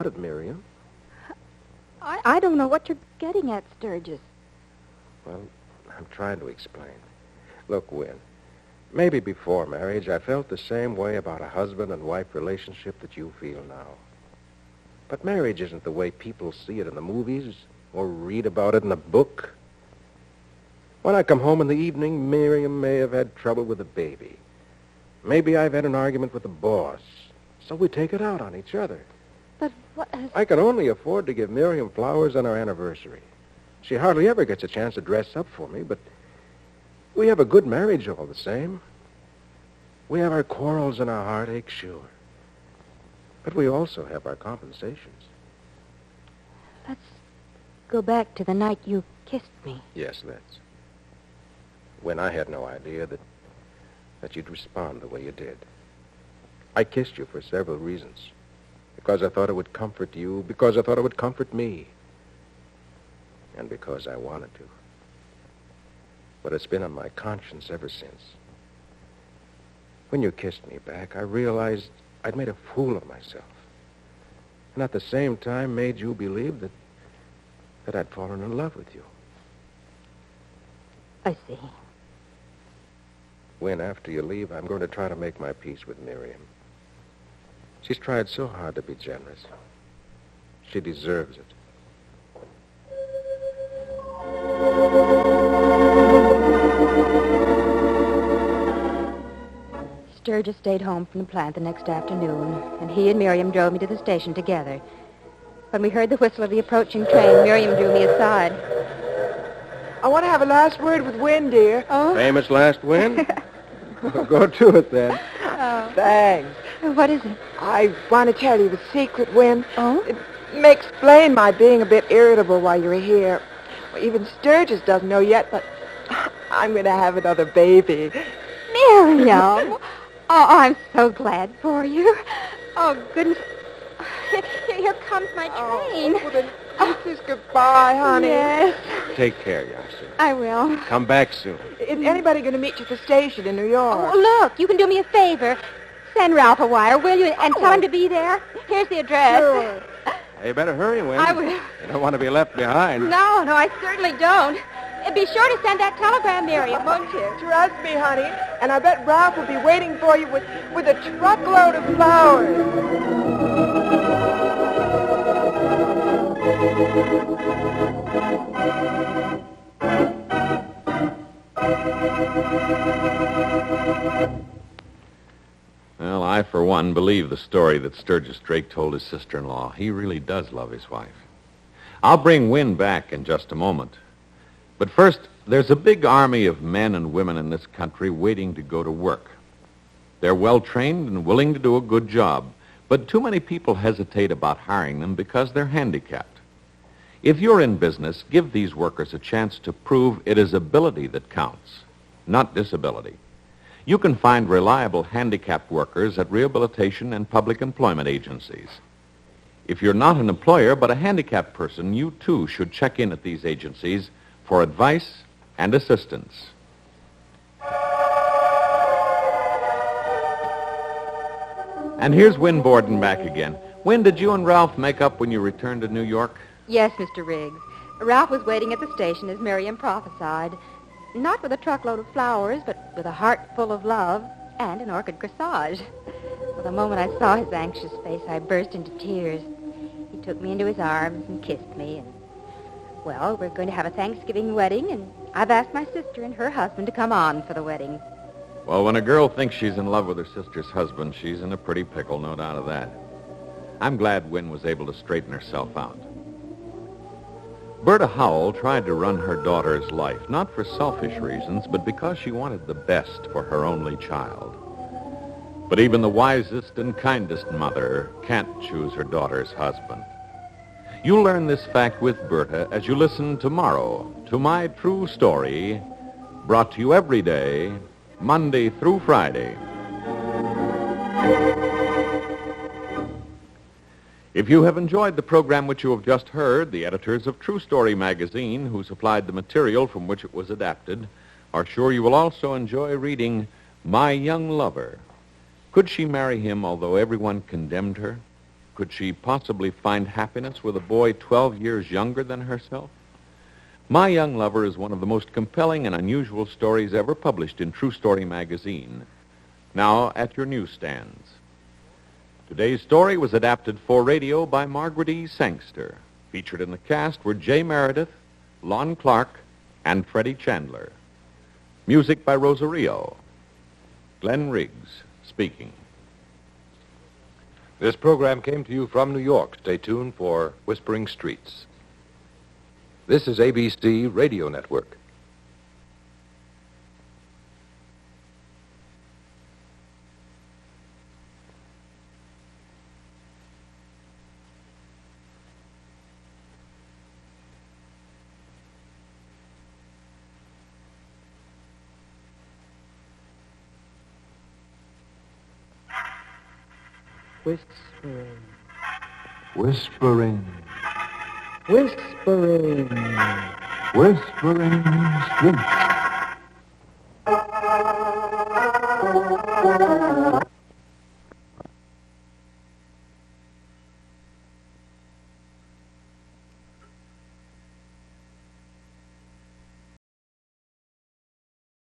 it, Miriam? I don't know what you're getting at, Sturgis. Well, I'm trying to explain. Look, Win, maybe before marriage I felt the same way about a husband and wife relationship that you feel now. But marriage isn't the way people see it in the movies or read about it in a book. When I come home in the evening, Miriam may have had trouble with the baby. Maybe I've had an argument with the boss, so we take it out on each other. But what has... I can only afford to give Miriam flowers on our anniversary. She hardly ever gets a chance to dress up for me, but we have a good marriage all the same. We have our quarrels and our heartaches, sure. But we also have our compensations. Let's go back to the night you kissed me. Yes, let's. When I had no idea that you'd respond the way you did. I kissed you for several reasons. Because I thought it would comfort you, because I thought it would comfort me, and because I wanted to. But it's been on my conscience ever since. When you kissed me back, I realized I'd made a fool of myself. And at the same time made you believe that I'd fallen in love with you. I see. When, after you leave, I'm going to try to make my peace with Miriam. She's tried so hard to be generous. She deserves it. Sturgis stayed home from the plant the next afternoon, and he and Miriam drove me to the station together. When we heard the whistle of the approaching train, Miriam drew me aside. I want to have a last word with Win, dear. Oh? Famous last win? Go to it, then. Oh. Thanks. What is it? I want to tell you the secret, Win. Oh? It may explain my being a bit irritable while you're here. Well, even Sturgis doesn't know yet, but I'm going to have another baby. Miriam! Oh, I'm so glad for you. Oh, goodness. Here comes my train. Oh, well, then this is goodbye, honey. Yes. Take care, Yasser. I will. Come back soon. Is anybody going to meet you at the station in New York? Oh, look, you can do me a favor. Send Ralph a wire, will you, and tell him to be there? Here's the address. Sure. Hey, you better hurry, Win. I will. You don't want to be left behind. No, I certainly don't. Be sure to send that telegram, Miriam, won't you? Trust me, honey. And I bet Ralph will be waiting for you with a truckload of flowers. Well, I, for one, believe the story that Sturgis Drake told his sister-in-law. He really does love his wife. I'll bring Win back in just a moment. But first, there's a big army of men and women in this country waiting to go to work. They're well-trained and willing to do a good job, but too many people hesitate about hiring them because they're handicapped. If you're in business, give these workers a chance to prove it is ability that counts, not disability. You can find reliable handicapped workers at rehabilitation and public employment agencies. If you're not an employer but a handicapped person, you too should check in at these agencies for advice and assistance. And here's Win Borden back again. Win, did you and Ralph make up when you returned to New York? Yes, Mr. Riggs. Ralph was waiting at the station as Miriam prophesied. Not with a truckload of flowers, but with a heart full of love and an orchid corsage. Well, the moment I saw his anxious face, I burst into tears. He took me into his arms and kissed me. And, well, we're going to have a Thanksgiving wedding, and I've asked my sister and her husband to come on for the wedding. Well, when a girl thinks she's in love with her sister's husband, she's in a pretty pickle, no doubt of that. I'm glad Win was able to straighten herself out. Berta Howell tried to run her daughter's life, not for selfish reasons, but because she wanted the best for her only child. But even the wisest and kindest mother can't choose her daughter's husband. You'll learn this fact with Berta as you listen tomorrow to My True Story, brought to you every day, Monday through Friday. If you have enjoyed the program which you have just heard, the editors of True Story magazine, who supplied the material from which it was adapted, are sure you will also enjoy reading My Young Lover. Could she marry him although everyone condemned her? Could she possibly find happiness with a boy 12 years younger than herself? My Young Lover is one of the most compelling and unusual stories ever published in True Story magazine. Now at your newsstands. Today's story was adapted for radio by Margaret E. Sangster. Featured in the cast were Jay Meredith, Lon Clark, and Freddie Chandler. Music by Rosario. Glenn Riggs speaking. This program came to you from New York. Stay tuned for Whispering Streets. This is ABC Radio Network. Whispering. Whispering. Whispering. Whispering Streets.